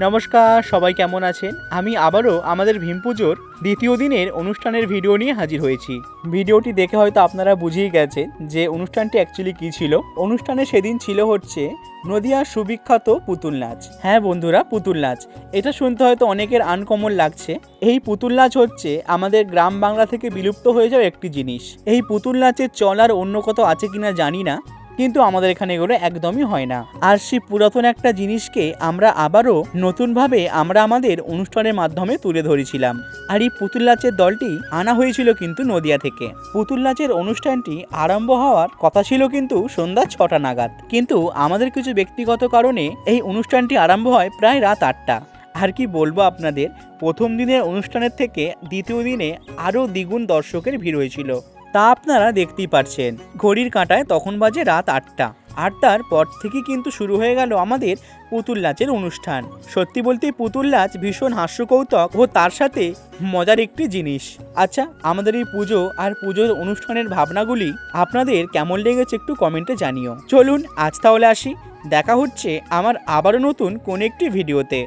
নমস্কার, সবাই কেমন আছেন? আমি আবারও আমাদের ভীম পুজোর দ্বিতীয় দিনের অনুষ্ঠানের ভিডিও নিয়ে হাজির হয়েছি। ভিডিওটি দেখে হয়তো আপনারা বুঝেই গেছেন যে অনুষ্ঠানটি অ্যাকচুয়ালি কী ছিল। অনুষ্ঠানে সেদিন ছিল হচ্ছে নদিয়ার সুবিখ্যাত পুতুল নাচ। হ্যাঁ বন্ধুরা, পুতুল নাচ। এটা শুনতে হয়তো অনেকের আনকমন লাগছে। এই পুতুল নাচ হচ্ছে আমাদের গ্রাম বাংলা থেকে বিলুপ্ত হয়ে যাওয়া একটি জিনিস। এই পুতুল নাচের চল আর অন্য কোথাও আছে কিনা জানি না, কিন্তু আমাদের এখানে এগুলো একদমই হয় না। আর সেই পুরাতন একটা জিনিসকে আমরা আবারও নতুনভাবে আমাদের অনুষ্ঠানের মাধ্যমে তুলে ধরেছিলাম। আর এই পুতুল নাচের দলটি আনা হয়েছিল কিন্তু নদিয়া থেকে। পুতুল নাচের অনুষ্ঠানটি আরম্ভ হওয়ার কথা ছিল কিন্তু সন্ধ্যা 6টা নাগাদ, কিন্তু আমাদের কিছু ব্যক্তিগত কারণে এই অনুষ্ঠানটি আরম্ভ হয় প্রায় রাত 8টা। আর কি বলবো আপনাদের, প্রথম দিনের অনুষ্ঠানের থেকে দ্বিতীয় দিনে আরও দ্বিগুণ দর্শকের ভিড় হয়েছিল। তা আপনারা দেখতেই পারছেন, ঘড়ির কাঁটায় তখন বাজে রাত 8টা। 8টার পর থেকে কিন্তু শুরু হয়ে গেল আমাদের পুতুল নাচের অনুষ্ঠান। সত্যি বলতে পুতুল নাচ ভীষণ হাস্যকৌতুক ও তার সাথে মজার একটি জিনিস। আচ্ছা, আমাদের এই পুজো আর পুজোর অনুষ্ঠানের ভাবনাগুলি আপনাদের কেমন লেগেছে একটু কমেন্টে জানিও। চলুন আজ তাহলে আসি, দেখা হচ্ছে আমার আবারও নতুন কোন একটি ভিডিওতে।